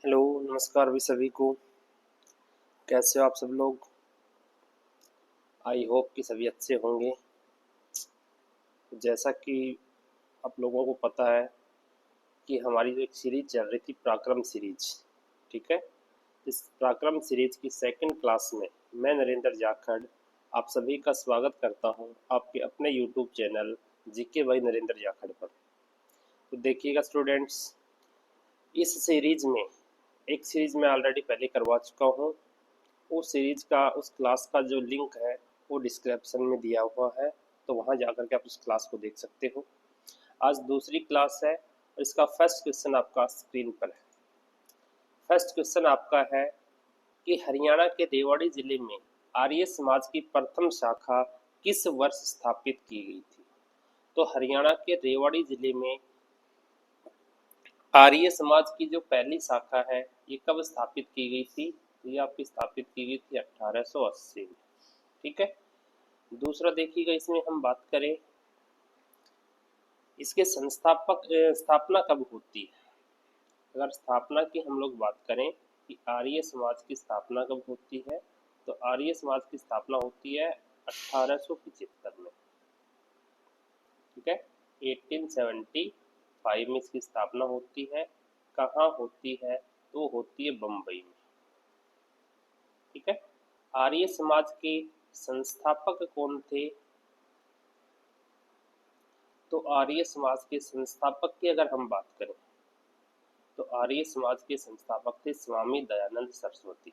Hello, नमस्कार भी सभी को। कैसे हो आप सब लोग? आई होप कि सभी अच्छे होंगे। जैसा कि आप लोगों को पता है कि हमारी जो एक सीरीज चल रही थी, पराक्रम सीरीज, ठीक है। इस पराक्रम सीरीज की सेकंड क्लास में मैं नरेंद्र जाखड़ आप सभी का स्वागत करता हूं आपके अपने YouTube channel GK by Narendra Jakhar पर। तो देखिएगा स्टूडेंट्स, इस सीरीज में एक सीरीज मैं ऑलरेडी पहले करवा चुका हूं। उस सीरीज का, उस क्लास का जो लिंक है वो डिस्क्रिप्शन में दिया हुआ है, तो वहाँ जाकर के आप उस क्लास को देख सकते हो। आज दूसरी क्लास है और इसका फर्स्ट क्वेश्चन आपका स्क्रीन पर है। फर्स्ट क्वेश्चन आपका है कि हरियाणा के रेवाड़ी जिले में आर्य समाज की प्रथम शाखा किस वर्ष स्थापित की गई थी? तो हरियाणा के रेवाड़ी जिले में आर्य समाज की जो पहली शाखा है ये कब स्थापित की गई थी? ये आपकी स्थापित की गई थी 1880 में, ठीक है। दूसरा देखिएगा, इसमें हम बात करें इसके स्थापना कब होती है। अगर स्थापना की हम लोग बात करें कि आर्य समाज की स्थापना कब होती है, तो आर्य समाज की स्थापना होती है 1875 में, ठीक है। 1875 में इसकी स्थापना होती है। कहाँ होती है? तो होती है बम्बई में, ठीक है। आर्य समाज के संस्थापक कौन थे? तो आर्य समाज के संस्थापक की अगर हम बात करें तो आर्य समाज के संस्थापक थे स्वामी दयानंद सरस्वती।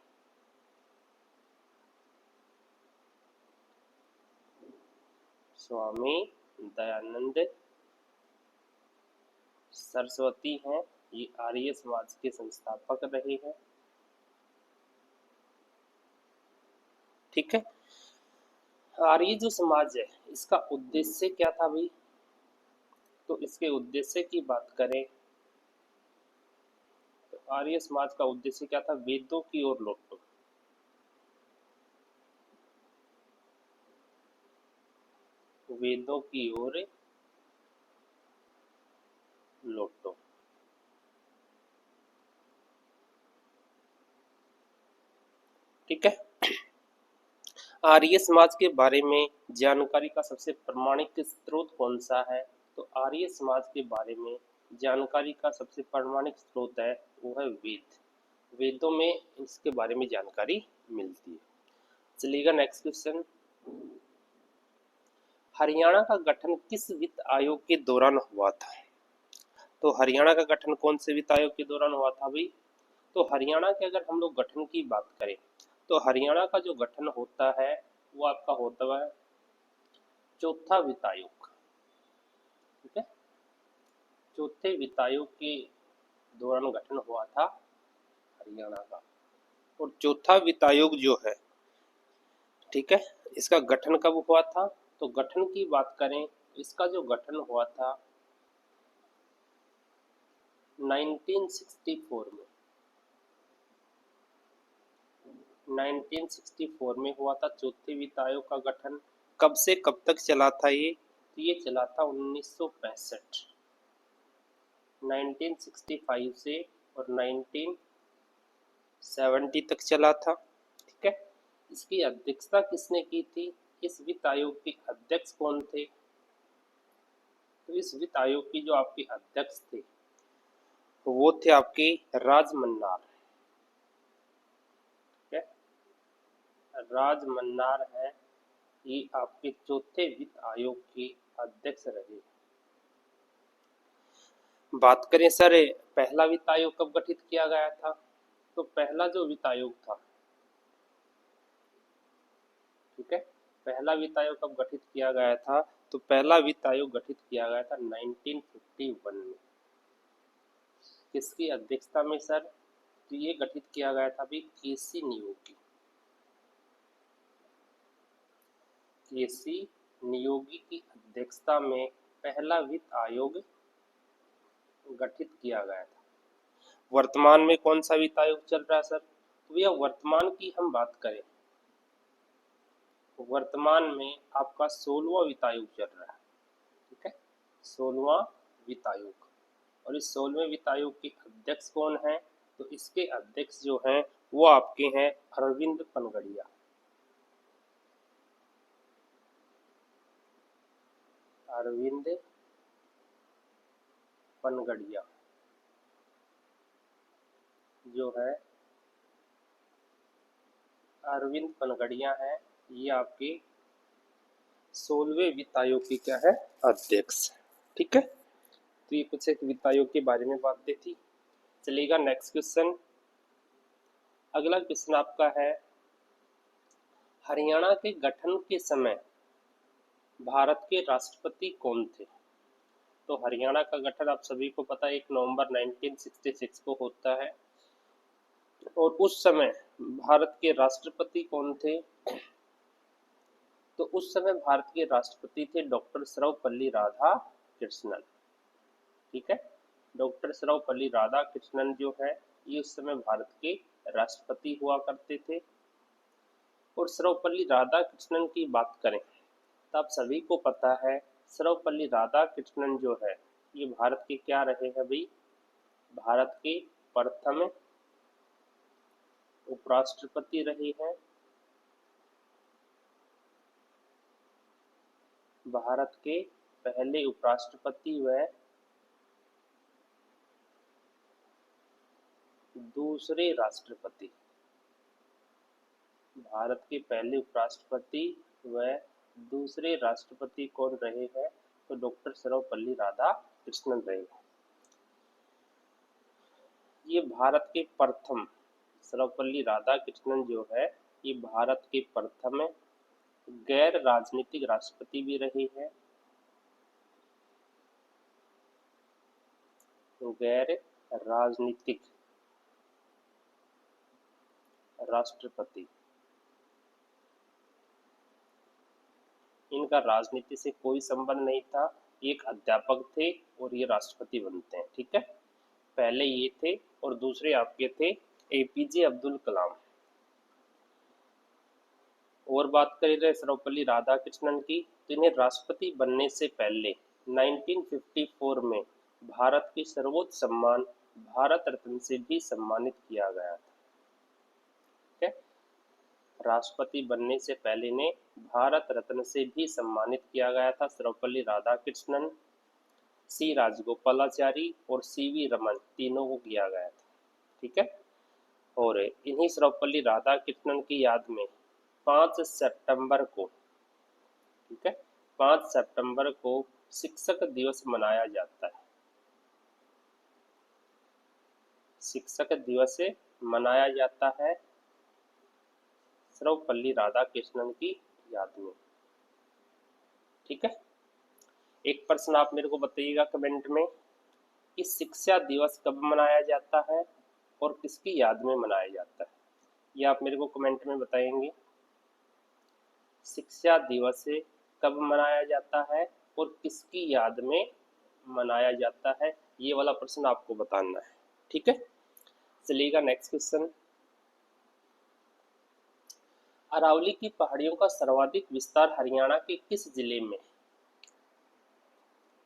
स्वामी दयानंद सरस्वती हैं, ये आर्य समाज के संस्थापक रहे हैं, ठीक है। आर्य जो समाज है इसका उद्देश्य क्या था भाई? तो इसके उद्देश्य की बात करें तो आर्य समाज का उद्देश्य क्या था? वेदों की ओर लौटो। वेदों की ओर लौटो, ठीक है। आर्य समाज के बारे में जानकारी का सबसे प्रामाणिक स्रोत कौन सा है? तो आर्य समाज के बारे में जानकारी का सबसे प्रामाणिक स्रोत है वो है वेद। वेदों में इसके बारे में जानकारी मिलती है। चलिएगा नेक्स्ट क्वेश्चन। हरियाणा का गठन किस वित्त आयोग के दौरान हुआ था? तो हरियाणा का गठन कौन से वित्त आयोग के दौरान हुआ था भाई? तो हरियाणा के अगर हम लोग गठन की बात करें तो हरियाणा का जो गठन होता है वो आपका होता है चौथा वित्त आयोग, ठीक है। चौथे वित्त आयोग के दौरान गठन हुआ था हरियाणा का। और चौथा वित्त आयोग जो है, ठीक है, इसका गठन कब हुआ था? तो गठन की बात करें इसका जो गठन हुआ था 1964 में, 1964 में हुआ था चौथे वित्त आयोग का गठन। कब से कब तक चला था ये? तो ये चला था 1965, 1965 से और 1970 तक चला था, ठीक है। इसकी अध्यक्षता किसने की थी? इस वित्त आयोग के अध्यक्ष कौन थे? तो इस वित्त आयोग की जो आपके अध्यक्ष थे वो थे आपके राज मन्नार, ठीक है। राज मन्नार है, ये आपके चौथे वित्त आयोग के अध्यक्ष रहे। बात करें सर पहला वित्त आयोग कब गठित किया गया था? तो पहला जो वित्त आयोग था, ठीक है, पहला वित्त आयोग कब गठित किया गया था? तो पहला वित्त आयोग गठित किया गया था 1951 में। किसकी अध्यक्षता में सर? तो ये गठित किया गया था भी केसी नियोगी, केसी नियोगी की अध्यक्षता में पहला वित्त आयोग गठित किया गया था। वर्तमान में कौन सा वित्त आयोग चल रहा है सर? तो यह वर्तमान की हम बात करें, वर्तमान में आपका 16वां वित्त आयोग चल रहा है, ठीक है, 16वां वित्त आयोग। और इस 16वें वित्त आयोग के अध्यक्ष कौन है? तो इसके अध्यक्ष जो हैं वो आपके हैं अरविंद पनगड़िया। अरविंद पनगड़िया जो है अरविंद पनगड़िया है, ये आपके 16वें वित्त आयोग के क्या है अध्यक्ष। ठीक है, तो ये कुछ एक वित्त आयोग के बारे में बात थी। चलेगा नेक्स्ट क्वेश्चन। अगला क्वेश्चन आपका है हरियाणा के गठन के समय भारत के राष्ट्रपति कौन थे। तो हरियाणा का गठन आप सभी को पता है 1 नवंबर 1966 को होता है, और उस समय भारत के राष्ट्रपति कौन थे। तो उस समय भारत के राष्ट्रपति थे डॉक्टर सर्वपल्ली राधाकृष्णन। ठीक है, डॉक्टर सर्वपल्ली राधाकृष्णन जो है ये उस समय भारत के राष्ट्रपति हुआ करते थे। और सर्वपल्ली राधाकृष्णन की बात करें तो आप सभी को पता है सर्वपल्ली राधाकृष्णन जो है ये भारत के क्या रहे हैं भाई, भारत के प्रथम उपराष्ट्रपति रहे हैं। भारत के पहले उपराष्ट्रपति व दूसरे राष्ट्रपति। भारत के पहले उपराष्ट्रपति व दूसरे राष्ट्रपति कौन रहे हैं, तो डॉक्टर सर्वपल्ली राधाकृष्णन रहे हैं। ये भारत के प्रथम सर्वपल्ली राधाकृष्णन जो है ये भारत के प्रथम गैर राजनीतिक राष्ट्रपति भी रहे हैं। गैर राजनीतिक राष्ट्रपति, इनका राजनीति से कोई संबंध नहीं था, एक अध्यापक थे और ये राष्ट्रपति बनते हैं। ठीक है, पहले ये थे और दूसरे आपके थे एपीजे अब्दुल कलाम। और बात करें रहे सर्वपल्ली राधाकृष्णन की, तो इन्हें राष्ट्रपति बनने से पहले 1954 में भारत के सर्वोच्च सम्मान भारत रत्न से भी सम्मानित किया गया था। ठीक है, राष्ट्रपति बनने से पहले ने भारत रत्न से भी सम्मानित किया गया था सर्वपल्ली राधाकृष्णन, सी राजगोपालाचारी और सीवी रमन तीनों को किया गया था। ठीक है, और इन्हीं सर्वपल्ली राधाकृष्णन की याद में 5 सितंबर को, ठीक है, 5 सितंबर को शिक्षक दिवस मनाया जाता है। शिक्षक दिवस मनाया जाता है सर्वपल्ली राधाकृष्णन की याद में। ठीक है, एक प्रश्न आप मेरे को बताइएगा कमेंट में कि शिक्षा दिवस कब मनाया जाता है और किसकी याद में मनाया जाता है, ये आप मेरे को कमेंट में बताएंगे। शिक्षा दिवस कब मनाया जाता है और किसकी याद में मनाया जाता है, ये वाला प्रश्न आपको बताना है। ठीक है, चलिएगा नेक्स्ट क्वेश्चन। अरावली की पहाड़ियों का सर्वाधिक विस्तार हरियाणा के किस जिले में।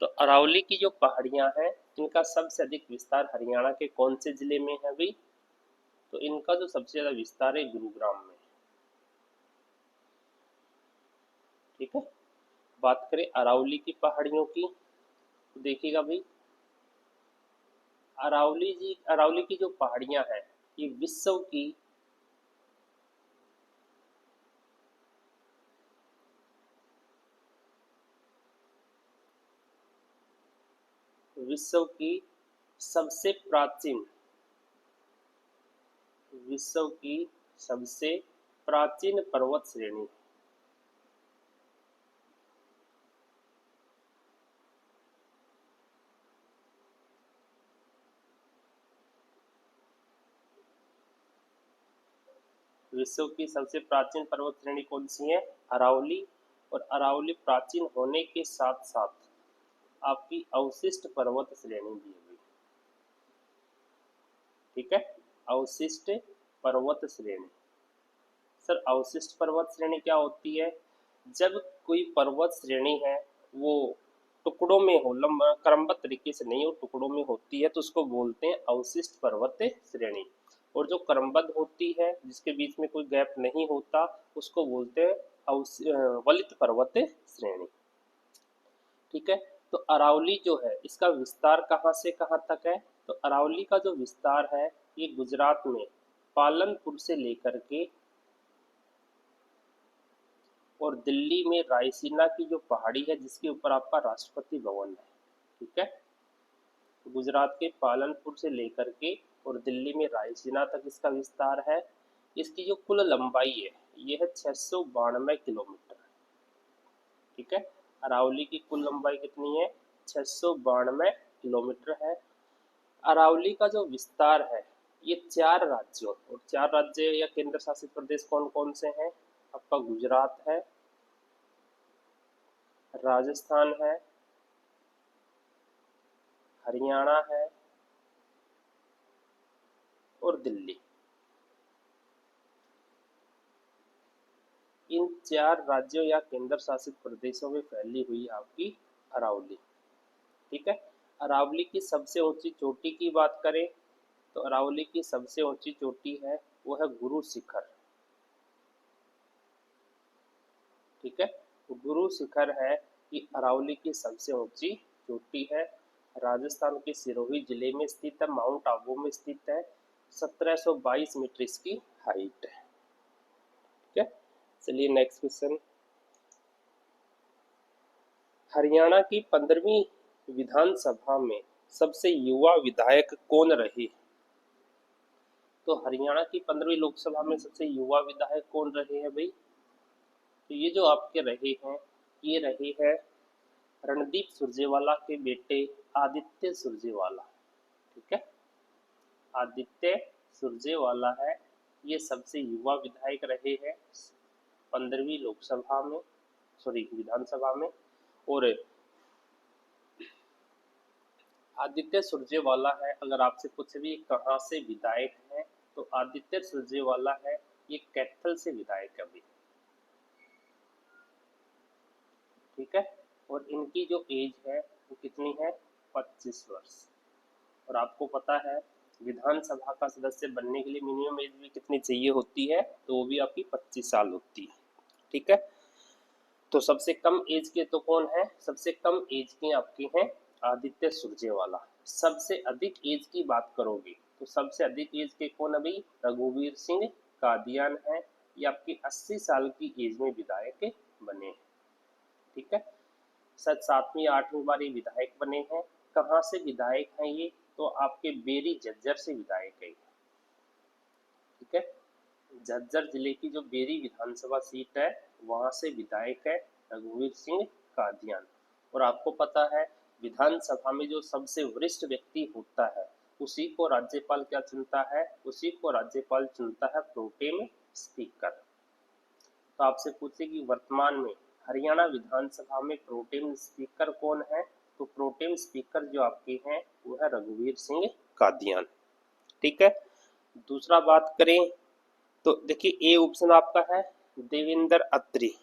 तो अरावली की जो पहाड़ियां हैं इनका सबसे अधिक विस्तार हरियाणा के कौन से जिले में है भाई, तो इनका जो सबसे ज्यादा विस्तार है गुरुग्राम में। ठीक है, बात करें अरावली की पहाड़ियों की तो देखिएगा भाई अरावली की जो पहाड़ियां हैं ये विश्व की सबसे प्राचीन पर्वत श्रेणी। विश्व की सबसे प्राचीन पर्वत श्रेणी कौन सी है, अरावली। और अरावली प्राचीन होने के साथ साथ आपकी अवशिष्ट पर्वत श्रेणी भी है। ठीक है, अवशिष्ट पर्वत श्रेणी। सर अवशिष्ट पर्वत श्रेणी क्या होती है, जब कोई पर्वत श्रेणी है वो टुकड़ों में हो, क्रमबद्ध तरीके से नहीं हो, टुकड़ों में होती है तो उसको बोलते हैं अवशिष्ट पर्वत श्रेणी। और जो क्रमबद्ध होती है जिसके बीच में कोई गैप नहीं होता उसको बोलते हैं वलित पर्वत श्रेणी। ठीक है, तो अरावली जो है इसका विस्तार कहाँ से कहाँ तक है? तो अरावली का जो विस्तार है ये गुजरात में पालनपुर से लेकर के और दिल्ली में रायसीना की जो पहाड़ी है जिसके ऊपर आपका राष्ट्रपति भवन है। ठीक है, तो गुजरात के पालनपुर से लेकर के और दिल्ली में रायसीना तक इसका विस्तार है। इसकी जो कुल लंबाई है यह है 692 किलोमीटर। ठीक है, अरावली की कुल लंबाई कितनी है? 692 किलोमीटर है। अरावली का जो विस्तार है ये 4 राज्यों और 4 राज्य या केंद्र शासित प्रदेश कौन कौन से हैं? आपका गुजरात है, राजस्थान है, हरियाणा है और दिल्ली। इन 4 राज्यों या केंद्र शासित प्रदेशों में फैली हुई आपकी अरावली। ठीक है, अरावली की सबसे ऊंची चोटी की बात करें तो अरावली की सबसे ऊंची चोटी है वो है गुरु शिखर। ठीक है, तो गुरु शिखर है कि अरावली की सबसे ऊंची चोटी है। राजस्थान के सिरोही जिले में स्थित है, माउंट आबू में स्थित है। 1722 मीटर इसकी हाइट है। ठीक है, चलिए नेक्स्ट क्वेश्चन। हरियाणा की 15वीं विधानसभा में सबसे युवा विधायक कौन रहे? तो हरियाणा की 15वीं लोकसभा में सबसे युवा विधायक कौन रहे हैं भाई? तो ये जो आपके रहे हैं ये रहे हैं रणदीप सुरजेवाला के बेटे आदित्य सुरजेवाला। ठीक है, आदित्य सुरजेवाला है ये सबसे युवा विधायक रहे हैं 15वीं लोकसभा में, सॉरी विधानसभा में। और आदित्य सुरजेवाला है, अगर आपसे पूछे भी कहाँ से विधायक है तो आदित्य सुरजेवाला है ये कैथल से विधायक है अभी। ठीक है, और इनकी जो एज है वो कितनी है? 25 वर्ष। और आपको पता है विधानसभा का सदस्य बनने के लिए मिनिमम एज भी कितनी चाहिए होती है? तो वो भी आपकी 25 साल होती है। ठीक है, तो सबसे कम एज के तो कौन है? सबसे कम एज के आपके हैं आदित्य सुरजेवाला। सबसे अधिक एज की बात करोगे तो सबसे अधिक एज के कौन अभी? रघुवीर सिंह कादियान है, ये आपकी 80 साल की एज में विधायक बने हैं। ठीक है, सच 7वीं 8वीं बार ये विधायक बने हैं। कहाँ से विधायक हैं ये? तो आपके बेरी झज्जर से विधायक है। ठीक है, झज्जर जिले की जो बेरी विधानसभा सीट है वहां से विधायक है रघुवीर सिंह कादियान। और आपको पता है विधानसभा में जो सबसे वरिष्ठ व्यक्ति होता है उसी को राज्यपाल क्या चुनता है? उसी को राज्यपाल चुनता है प्रोटेम स्पीकर। तो आपसे पूछे कि वर्तमान में हरियाणा विधानसभा में प्रोटेम स्पीकर कौन है? तो प्रोटेम स्पीकर जो आपके हैं वो है रघुवीर सिंह कादियान। ठीक है, दूसरा बात करें तो देखिए ए ऑप्शन आपका है देवेंद्र अत्री।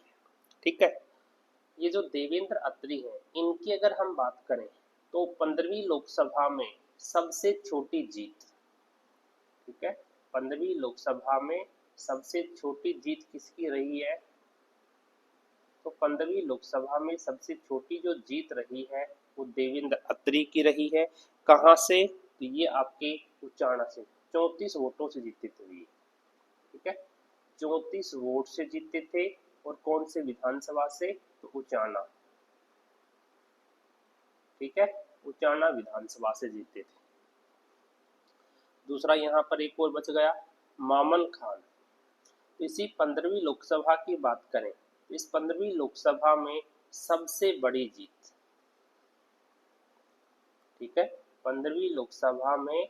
ठीक है, ये जो देवेंद्र अत्री है इनकी अगर हम बात करें तो 15वीं लोकसभा में सबसे छोटी जीत। ठीक है, 15वीं लोकसभा में सबसे छोटी जीत किसकी रही है? तो 15वीं लोकसभा में सबसे छोटी जो जीत रही है वो देवेंद्र अत्री की रही है। कहाँ से? तो ये आपके उचाना से 34 वोटों से जीते थे ये। ठीक है, 34 वोट से जीते थे। और कौन से विधानसभा से? तो उचाना। ठीक है, उचाना विधानसभा से जीते थे। दूसरा यहाँ पर एक और बच गया मामन खान। इसी 15वीं लोकसभा की बात करें इस 15वीं लोकसभा में सबसे बड़ी जीत। ठीक है, 15वीं लोकसभा में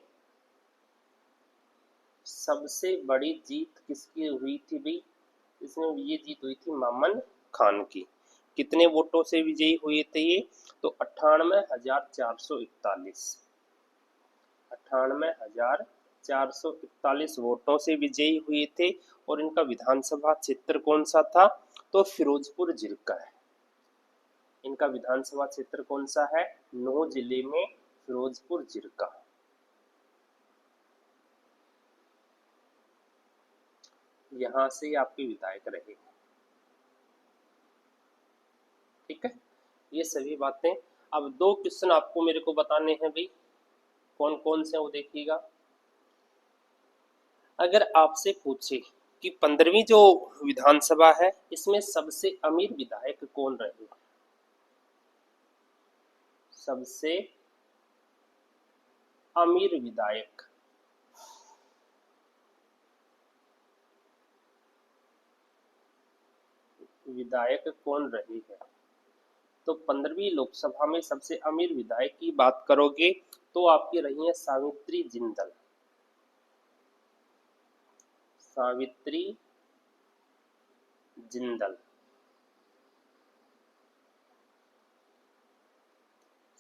सबसे बड़ी जीत किसकी हुई थी भाई? इसमें ये जीत हुई थी मामन खान की। कितने वोटों से विजयी हुए थे ये? तो 98,441 98,441 वोटों से विजयी हुए थे। और इनका विधानसभा क्षेत्र कौन सा था? तो फिरोजपुर जिला है। इनका विधानसभा क्षेत्र कौन सा है? नूंह जिले में फिरोजपुर जिरका। यहां से आपके विधायक रहे। ठीक है, ये सभी बातें। अब दो क्वेश्चन आपको मेरे को बताने हैं भाई, कौन कौन से वो देखिएगा। अगर आपसे पूछे कि 15वीं जो विधानसभा है इसमें सबसे अमीर विधायक कौन रहे? सबसे अमीर विधायक कौन रही है? तो 15वीं लोकसभा में सबसे अमीर विधायक की बात करोगे तो आपकी रही है सावित्री जिंदल। सावित्री जिंदल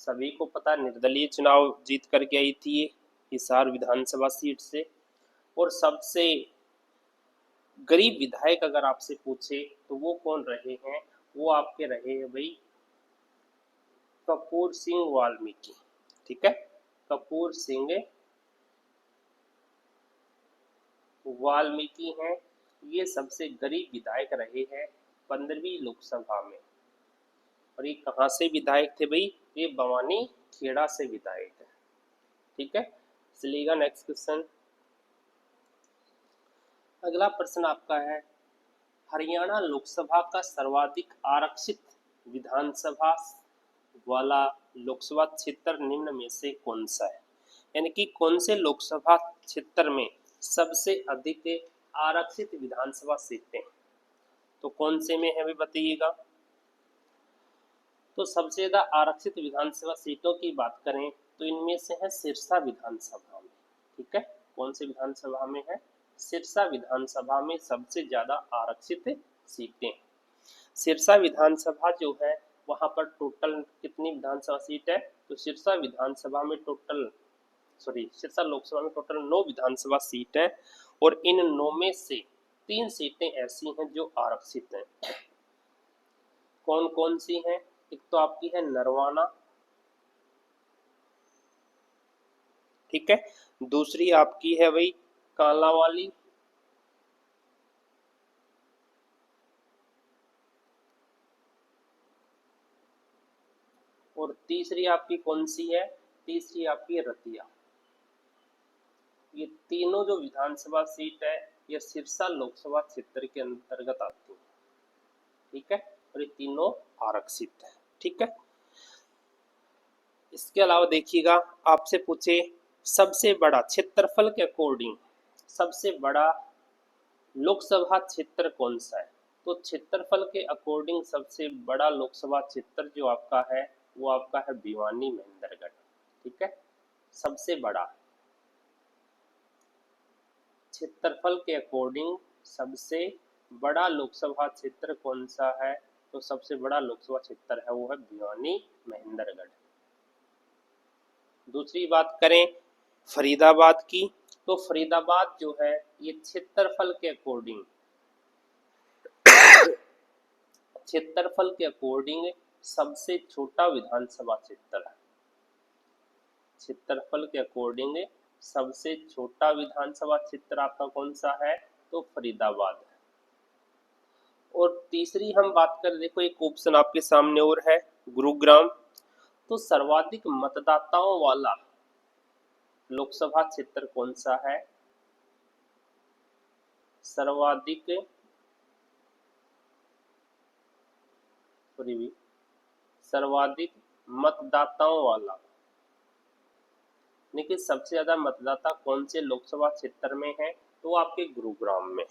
सभी को पता, निर्दलीय चुनाव जीत करके आई थी ये हिसार विधानसभा सीट से। और सबसे गरीब विधायक अगर आपसे पूछे तो वो कौन रहे हैं? वो आपके रहे हैं भाई कपूर सिंह वाल्मीकि। ठीक है, कपूर सिंह वाल्मीकि हैं, ये सबसे गरीब विधायक रहे हैं 15वीं लोकसभा में। और ये कहाँ से विधायक थे भाई? ये बवानी खेड़ा से विधायक है। ठीक है, चलिएगा नेक्स्ट क्वेश्चन। अगला प्रश्न आपका है, हरियाणा लोकसभा का सर्वाधिक आरक्षित विधानसभा वाला लोकसभा क्षेत्र निम्न में से कौन सा है? यानी कि कौन से लोकसभा क्षेत्र में सबसे अधिक आरक्षित विधानसभा सीटें, तो कौन से में है भी बताइएगा। तो सबसे ज्यादा आरक्षित विधानसभा सीटों की बात करें तो इनमें से है सिरसा विधानसभा में। ठीक है, कौन से विधानसभा में है? सिरसा विधानसभा में सबसे ज्यादा आरक्षित सीटें। सिरसा विधानसभा जो है वहां पर टोटल कितनी विधानसभा सीट है? तो सिरसा विधानसभा में टोटल सिरसा लोकसभा में टोटल 9 विधानसभा सीट है। और इन 9 में से 3 सीटें ऐसी हैं जो आरक्षित हैं। कौन कौन सी हैं? एक तो आपकी है नरवाना। ठीक है, दूसरी आपकी है भाई कालांवाली। और तीसरी आपकी कौन सी है? तीसरी आपकी रतिया। ये तीनों जो विधानसभा सीट है ये सिरसा लोकसभा क्षेत्र के अंतर्गत आती है। ठीक है, और ये तीनों आरक्षित है। ठीक है, इसके अलावा देखिएगा आपसे पूछे सबसे बड़ा क्षेत्रफल के अकॉर्डिंग सबसे बड़ा लोकसभा क्षेत्र कौन सा है? तो क्षेत्रफल के अकॉर्डिंग सबसे बड़ा लोकसभा क्षेत्र जो आपका है वो आपका है भिवानी महेंद्रगढ़। ठीक है, सबसे बड़ा क्षेत्रफल के अकॉर्डिंग सबसे बड़ा लोकसभा क्षेत्र कौन सा है? तो सबसे बड़ा लोकसभा क्षेत्र है वो है भिवानी महेंद्रगढ़। दूसरी बात करें फरीदाबाद की, तो फरीदाबाद जो है ये क्षेत्रफल के अकॉर्डिंग सबसे छोटा विधानसभा क्षेत्र है। क्षेत्रफल के अकॉर्डिंग सबसे छोटा विधानसभा क्षेत्र आपका कौन सा है? तो फरीदाबाद है। और तीसरी हम बात करें, देखो एक ऑप्शन आपके सामने और है गुरुग्राम। तो सर्वाधिक मतदाताओं वाला लोकसभा क्षेत्र कौन सा है? सर्वाधिक मतदाताओं वाला, देखिए सबसे ज्यादा मतदाता कौन से लोकसभा क्षेत्र में है? तो आपके गुरुग्राम में।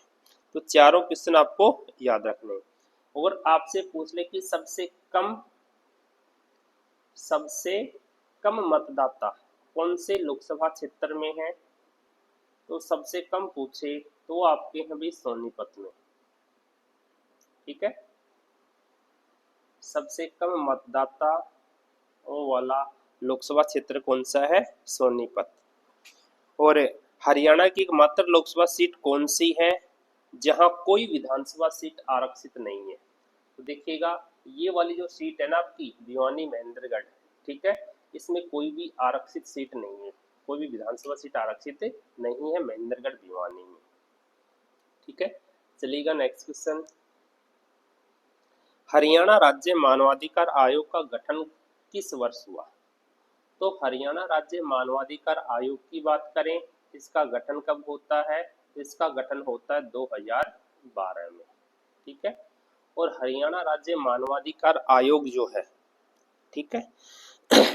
तो चारों क्वेश्चन आपको याद रखने। और आपसे पूछ ले कि सबसे कम मतदाता कौन से लोकसभा क्षेत्र में है? तो सबसे कम पूछे तो आपके हैं भी सोनीपत में। ठीक है, सबसे कम मतदाता वाला लोकसभा क्षेत्र कौन सा है? सोनीपत। और हरियाणा की एकमात्र लोकसभा सीट कौन सी है जहां कोई विधानसभा सीट आरक्षित नहीं है? तो देखिएगा ये वाली जो सीट है ना आपकी भिवानी महेंद्रगढ़, ठीक है, इसमें कोई भी आरक्षित सीट नहीं है, कोई भी विधानसभा सीट आरक्षित नहीं है महेंद्रगढ़ भिवानी में, ठीक है। चलिएगा नेक्स्ट क्वेश्चन। हरियाणा राज्य मानवाधिकार आयोग का गठन किस वर्ष हुआ? तो हरियाणा राज्य मानवाधिकार आयोग की बात करें, इसका गठन कब होता है? इसका गठन होता है 2012 में, ठीक है। और हरियाणा राज्य मानवाधिकार आयोग जो है, ठीक है,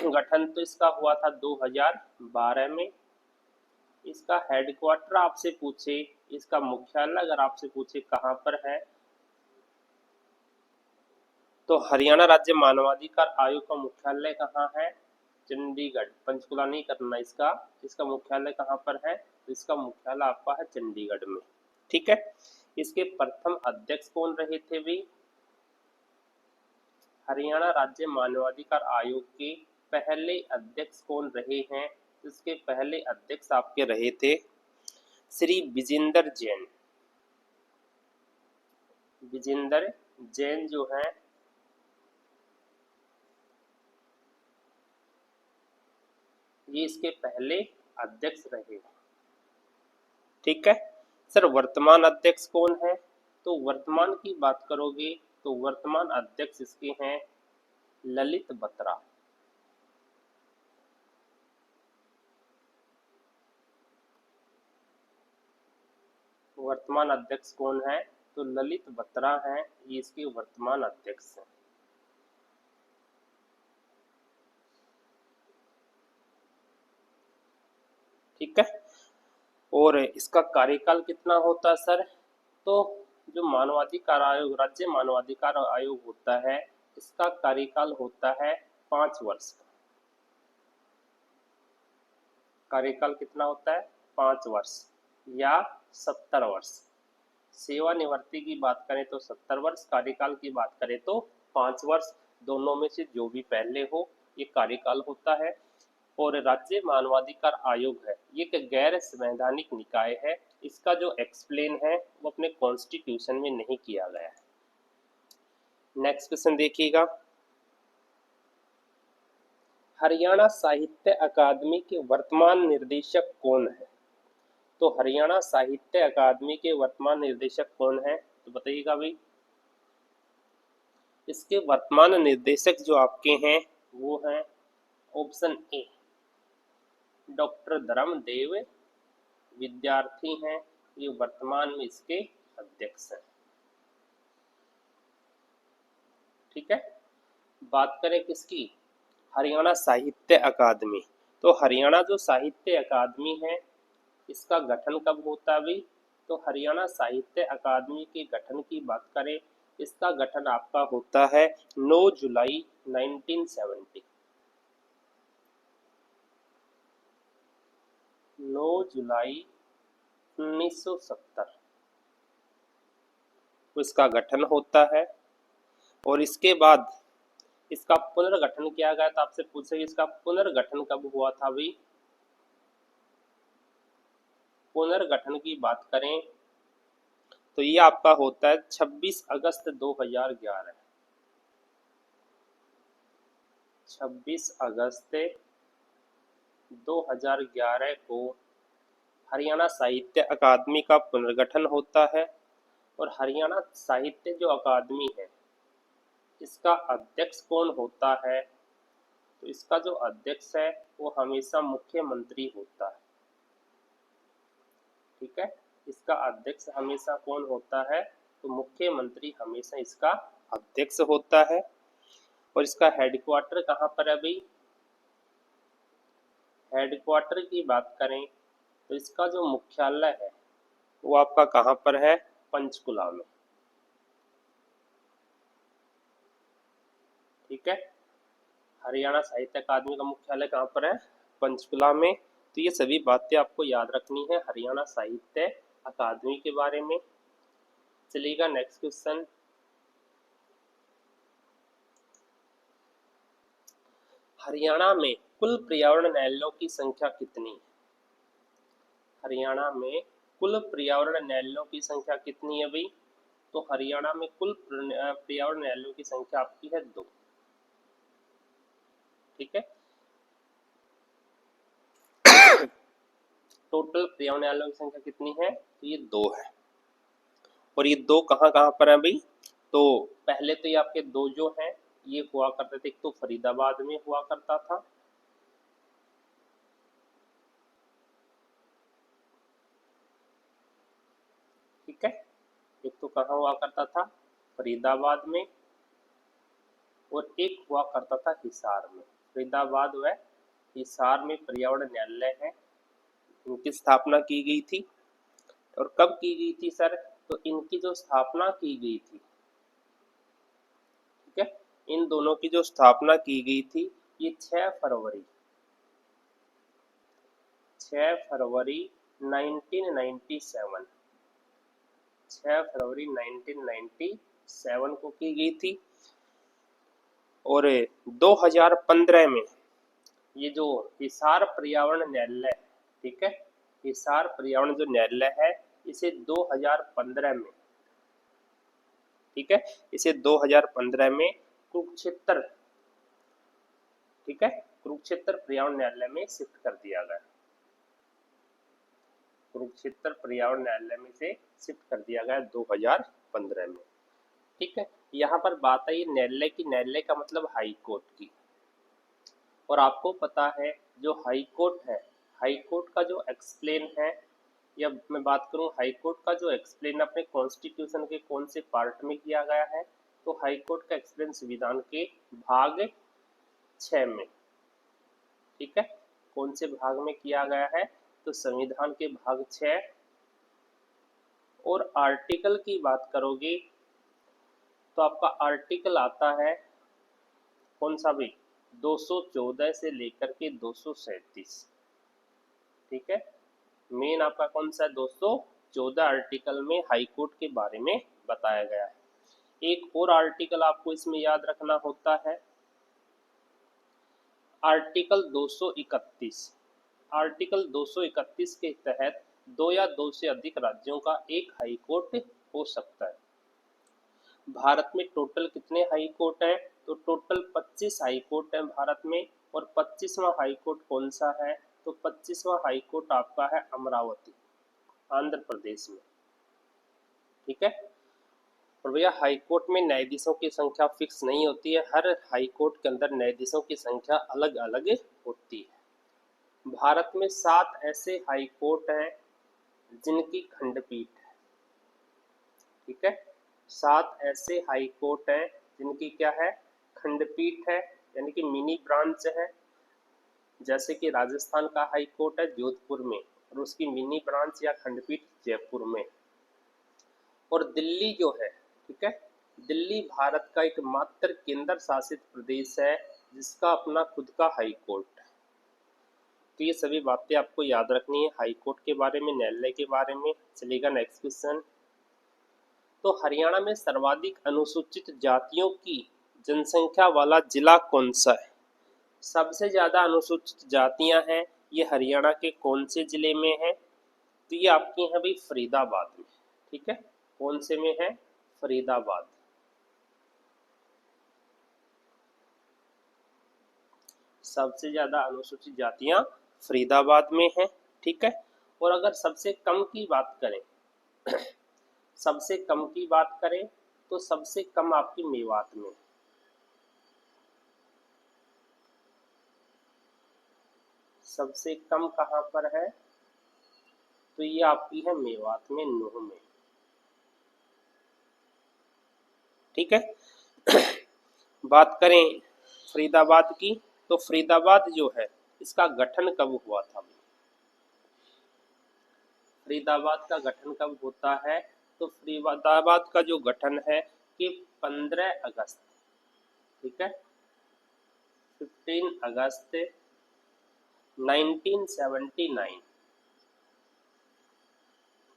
गठन तो इसका हुआ था 2012 में। इसका हेडक्वार्टर आपसे पूछे, इसका मुख्यालय अगर आपसे पूछे कहाँ पर है, तो हरियाणा राज्य मानवाधिकार आयोग का मुख्यालय कहाँ है? चंडीगढ़। पंचकुला नहीं करना इसका, इसका मुख्यालय कहाँ पर है? तो इसका मुख्यालय आपका है चंडीगढ़ में, ठीक है। इसके प्रथम अध्यक्ष कौन रहे थे भाई? हरियाणा राज्य मानवाधिकार आयोग के पहले अध्यक्ष कौन रहे हैं? इसके पहले अध्यक्ष आपके रहे थे श्री विजेंद्र जैन। विजेंद्र जैन जो है ये इसके पहले अध्यक्ष रहे, ठीक है। सर वर्तमान अध्यक्ष कौन है? तो वर्तमान की बात करोगे तो वर्तमान अध्यक्ष इसके हैं ललित बत्रा। वर्तमान अध्यक्ष कौन है? तो ललित बत्रा हैं, ये इसके वर्तमान अध्यक्ष हैं, ठीक है। और इसका कार्यकाल कितना होता है सर? तो जो मानवाधिकार आयोग, राज्य मानवाधिकार आयोग होता है, इसका कार्यकाल होता है 5 वर्ष का। कार्यकाल कितना होता है? 5 वर्ष या 70 वर्ष। सेवानिवृत्ति की बात करें तो 70 वर्ष, कार्यकाल की बात करें तो 5 वर्ष, दोनों में से जो भी पहले हो ये कार्यकाल होता है। और राज्य मानवाधिकार आयोग है, ये एक गैर संवैधानिक निकाय है, इसका जो एक्सप्लेन है वो अपने कॉन्स्टिट्यूशन में नहीं किया गया है। नेक्स्ट क्वेश्चन देखिएगा। हरियाणा साहित्य अकादमी के वर्तमान निर्देशक कौन है? तो हरियाणा साहित्य अकादमी के वर्तमान निर्देशक कौन है? तो बताइएगा भाई। इसके वर्तमान निर्देशक जो आपके हैं वो हैं ऑप्शन ए डॉक्टर धर्मदेव विद्यार्थी हैं, ये वर्तमान में इसके अध्यक्ष हैं, ठीक है। बात करें किसकी? हरियाणा साहित्य अकादमी। तो हरियाणा जो साहित्य अकादमी है इसका गठन कब होता है? तो हरियाणा साहित्य अकादमी के गठन की बात करें, इसका गठन आपका होता है 9 जुलाई 1970। 9 जुलाई 1970 को इसका गठन होता है। और इसके बाद इसका पुनर्गठन किया गया। तो आपसे पूछेगी इसका पुनर्गठन कब हुआ था भाई? पुनर्गठन की बात करें तो ये आपका होता है 26 अगस्त 2011। 26 अगस्त 2011 को हरियाणा साहित्य अकादमी का पुनर्गठन होता है। और हरियाणा साहित्य जो अकादमी है इसका अध्यक्ष कौन होता है? तो इसका जो अध्यक्ष है वो हमेशा मुख्यमंत्री होता है, ठीक है। इसका अध्यक्ष हमेशा कौन होता है? तो मुख्यमंत्री हमेशा इसका अध्यक्ष होता है। और इसका हेडक्वार्टर कहाँ पर है भाई? हेडक्वार्टर की बात करें तो इसका जो मुख्यालय है वो आपका कहाँ पर है? पंचकुला में, ठीक है। हरियाणा साहित्य अकादमी का मुख्यालय कहाँ पर है? पंचकुला में। तो ये सभी बातें आपको याद रखनी है हरियाणा साहित्य अकादमी के बारे में। चलिएगा नेक्स्ट क्वेश्चन। हरियाणा में कुल पर्यावरण न्यायालयों की संख्या कितनी है? हरियाणा में कुल पर्यावरण न्यायालयों की संख्या कितनी है भाई? तो हरियाणा में कुल पर्यावरण न्यायालयों की संख्या आपकी है 2। ठीक है, टोटल पर्यावरण न्यायालयों की संख्या कितनी है, तो ये 2 है। और ये 2 कहाँ कहाँ पर है भाई, तो पहले तो ये आपके 2 जो हैं ये हुआ करते थे, एक तो फरीदाबाद में हुआ करता था, ठीक है, एक तो कहाँ हुआ करता था, फरीदाबाद में, और एक हुआ करता था हिसार में। फरीदाबाद व हिसार में पर्यावरण न्यायालय है, इनकी स्थापना की गई थी। और कब की गई थी सर, तो इनकी जो स्थापना की गई थी, ठीक है, इन दोनों की जो स्थापना की गई थी ये 6 फरवरी 1997 6 फरवरी 1997 को की गई थी। और 2015 में ये जो हिसार पर्यावरण न्यायालय, ठीक है, हिसार पर्यावरण जो न्यायालय है इसे 2015 में, ठीक है, इसे 2015 में कुरुक्षेत्र, ठीक है, कुरुक्षेत्र पर्यावरण न्यायालय में शिफ्ट कर दिया गया। कुरुक्षेत्र पर्यावरण न्यायालय में से शिफ्ट कर दिया गया 2015 में। ठीक है, यहाँ पर बात आई न्यायालय की। न्यायालय का मतलब हाई कोर्ट की। और आपको पता है जो हाई कोर्ट है, हाई कोर्ट का जो एक्सप्लेन है, या मैं बात करूं हाई कोर्ट का जो एक्सप्लेन अपने कॉन्स्टिट्यूशन के कौन से पार्ट में किया गया है, तो हाई कोर्ट का एक्सप्लेन संविधान के भाग 6 में, ठीक है, कौन से भाग में किया गया है, तो संविधान के भाग 6। और आर्टिकल की बात करोगे तो आपका आर्टिकल आता है कौन सा भी, 214 से लेकर के 237, ठीक है, मेन आपका कौन सा है, 214 आर्टिकल में हाई कोर्ट के बारे में बताया गया है। एक और आर्टिकल आपको इसमें याद रखना होता है, आर्टिकल 231। आर्टिकल 231 के तहत 2 या 2 से अधिक राज्यों का एक हाई कोर्ट हो सकता है। भारत में टोटल कितने हाई कोर्ट हैं, तो टोटल 25 हाई कोर्ट हैं भारत में। और 25वां हाई कोर्ट कौन सा है, तो 25वां हाई कोर्ट आपका है अमरावती, आंध्र प्रदेश में, ठीक है। और भैया हाई कोर्ट में न्यायाधीशों की संख्या फिक्स नहीं होती है, हर हाई कोर्ट के अंदर न्यायाधीशों की संख्या अलग अलग होती है। भारत में 7 ऐसे हाई कोर्ट हैं जिनकी खंडपीठ है, ठीक है, 7 ऐसे हाई कोर्ट हैं जिनकी क्या है, खंडपीठ है, यानी कि मिनी ब्रांच है। जैसे कि राजस्थान का हाई कोर्ट है जोधपुर में, और उसकी मिनी ब्रांच या खंडपीठ जयपुर में। और दिल्ली जो है, ठीक है, दिल्ली भारत का एकमात्र केंद्र शासित प्रदेश है जिसका अपना खुद का हाई कोर्ट है। तो ये सभी बातें आपको याद रखनी है हाई कोर्ट के बारे में, न्यायालय के बारे में। चलेगा नेक्स्ट क्वेश्चन। तो हरियाणा में सर्वाधिक अनुसूचित जातियों की जनसंख्या वाला जिला कौन सा है, सबसे ज्यादा अनुसूचित जातियां हैं ये हरियाणा के कौन से जिले में है, तो ये आपकी है भाई फरीदाबाद में, ठीक है, कौन से में है, फरीदाबाद। सबसे ज्यादा अनुसूचित जातियां फरीदाबाद में हैं, ठीक है। और अगर सबसे कम की बात करें सबसे कम की बात करें तो सबसे कम आपकी मेवात में, सबसे कम कहां पर है, तो ये आपकी है मेवात में, नूह में, ठीक है। बात करें फरीदाबाद की, तो फरीदाबाद जो है इसका गठन कब हुआ था, फरीदाबाद का गठन कब होता है, तो फरीदाबाद का जो गठन है कि 15 अगस्त, ठीक है, 15 अगस्त 1979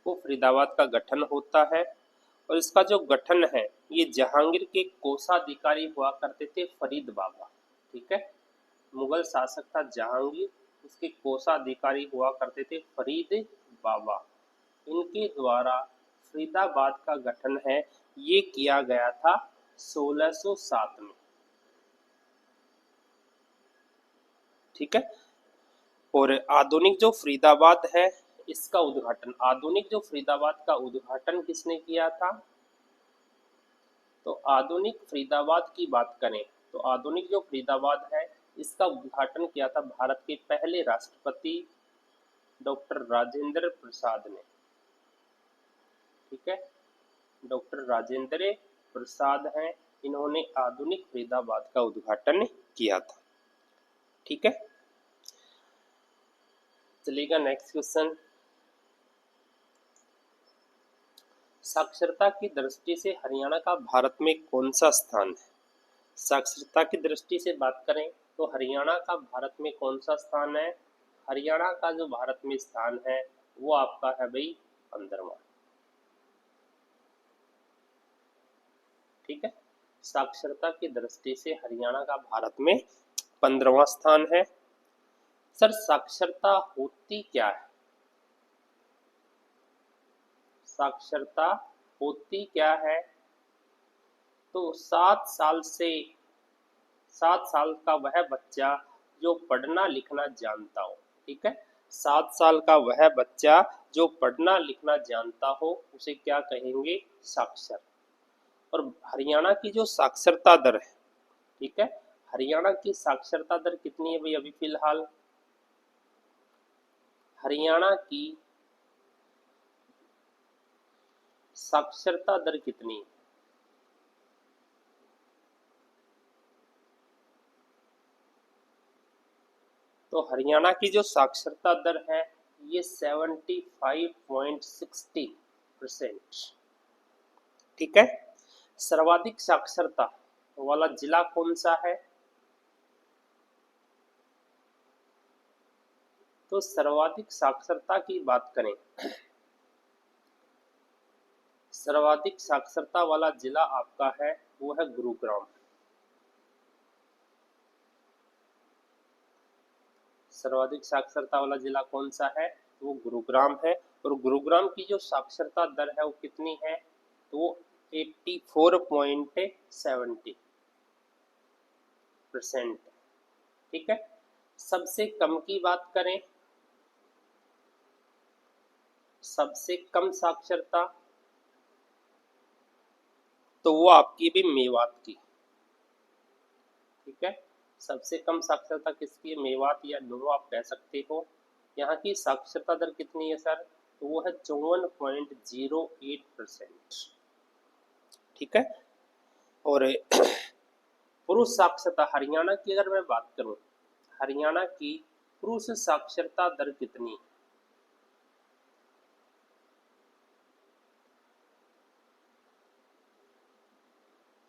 को फरीदाबाद का गठन होता है। और इसका जो गठन है ये जहांगीर के कोषाधिकारी हुआ करते थे फरीद बाबा, ठीक है, मुगल शासक था जहांगीर, उसके कोषाधिकारी हुआ करते थे फरीद बाबा, इनके द्वारा फरीदाबाद का गठन है ये किया गया था 1607 में। ठीक है। और आधुनिक जो फरीदाबाद है इसका उद्घाटन, आधुनिक जो फरीदाबाद का उद्घाटन किसने किया था? तो आधुनिक फरीदाबाद की बात करें तो आधुनिक जो फरीदाबाद है इसका उद्घाटन किया था भारत के पहले राष्ट्रपति डॉक्टर राजेंद्र प्रसाद ने। ठीक है, डॉक्टर राजेंद्र प्रसाद हैं, इन्होंने आधुनिक फरीदाबाद का उद्घाटन किया था। ठीक है, चलिएगा नेक्स्ट क्वेश्चन। साक्षरता की दृष्टि से हरियाणा का भारत में कौन सा स्थान है? साक्षरता की दृष्टि से बात करें तो हरियाणा का भारत में कौन सा स्थान है? हरियाणा का जो भारत में स्थान है वो आपका है भाई 15वां। ठीक है, साक्षरता की दृष्टि से हरियाणा का भारत में 15वां स्थान है। सर साक्षरता होती क्या है? साक्षरता होती क्या है? तो 7 साल का वह बच्चा जो पढ़ना लिखना जानता हो। ठीक है, 7 साल का वह बच्चा जो पढ़ना लिखना जानता हो उसे क्या कहेंगे? साक्षर। और हरियाणा की जो साक्षरता दर है, ठीक है, हरियाणा की साक्षरता दर कितनी है भाई अभी फिलहाल? हरियाणा की साक्षरता दर कितनी है? तो हरियाणा की जो साक्षरता दर है ये 75.60%। ठीक है, सर्वाधिक साक्षरता वाला जिला कौन सा है? तो सर्वाधिक साक्षरता की बात करें, सर्वाधिक साक्षरता वाला जिला आपका है वो है गुरुग्राम। सर्वाधिक साक्षरता वाला जिला कौन सा है? वो गुरुग्राम है। और गुरुग्राम की जो साक्षरता दर है वो कितनी है? तो वो 84.70%। ठीक है, सबसे कम की बात करें, सबसे कम साक्षरता तो वो आपकी भी मेवात की। ठीक है, सबसे कम साक्षरता किसकी है? मेवात या लुणो आप कह सकते हो। यहाँ की साक्षरता दर कितनी है सर? तो वो है 54.08%। ठीक है, और पुरुष साक्षरता हरियाणा की अगर मैं बात करूं, हरियाणा की पुरुष साक्षरता दर कितनी है?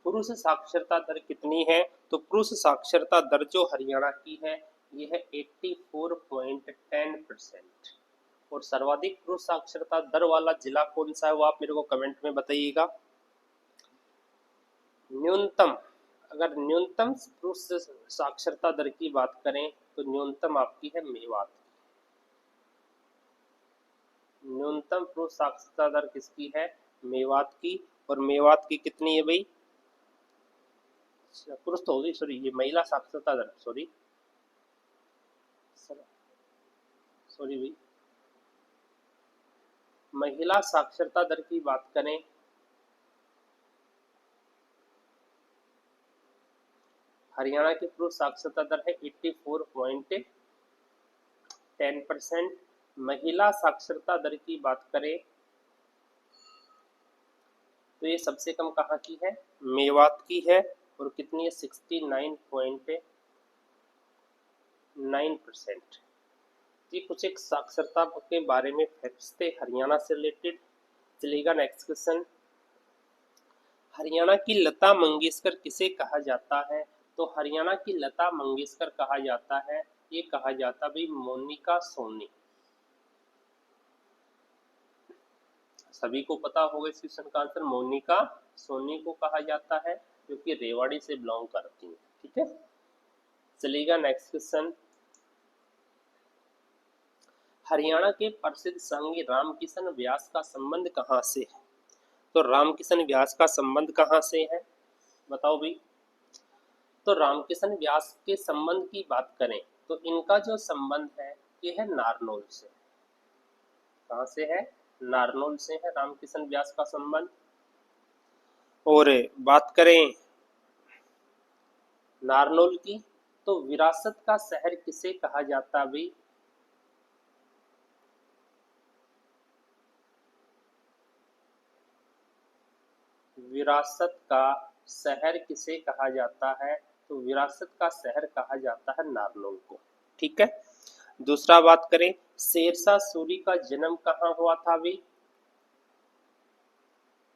पुरुष साक्षरता दर कितनी है? तो पुरुष साक्षरता दर जो हरियाणा की है ये है 84.10%। और सर्वाधिक पुरुष साक्षरता दर वाला जिला कौन सा है वो आप मेरे को कमेंट में बताइएगा। न्यूनतम, अगर न्यूनतम पुरुष साक्षरता दर की बात करें तो न्यूनतम आपकी है मेवात। न्यूनतम पुरुष साक्षरता दर किसकी है? मेवात की। और मेवात की कितनी है भाई? पुरुष तो होगी, सॉरी ये महिला साक्षरता दर, सॉरी भाई, महिला साक्षरता दर की बात करें हरियाणा की पुरुष साक्षरता दर है 84.10%। महिला साक्षरता दर की बात करें तो ये सबसे कम कहाँ की है? मेवात की है। और कितनी है? 69.9%। ये कुछ एक साक्षरता के बारे में फैक्ट्स थे हरियाणा से रिलेटेड। चलेगा नेक्स्ट क्वेश्चन। हरियाणा की लता मंगेशकर किसे कहा जाता है? तो हरियाणा की लता मंगेशकर कहा जाता है, ये कहा जाता भाई मोनिका सोनी। सभी को पता होगा इस क्वेश्चन का आंसर, मोनिका सोनी को कहा जाता है जो कि रेवाड़ी से बिलोंग करती है। ठीक है, चलेगा नेक्स्ट क्वेश्चन। हरियाणा के प्रसिद्ध संगी रामकिशन व्यास का संबंध कहाँ से है? तो रामकिशन व्यास का संबंध कहाँ से है, बताओ भाई। तो रामकिशन व्यास के संबंध की बात करें तो इनका जो संबंध है ये है नारनौल से। कहाँ से है, नारनौल से है रामकिशन व्यास का संबंध। और बात करें नारनौल की तो विरासत का शहर किसे कहा जाता भाई, विरासत का शहर किसे कहा जाता है, तो विरासत का शहर कहा जाता है नारनौल को। ठीक है। दूसरा बात करें शेरशाह सूरी का जन्म कहाँ हुआ था भाई,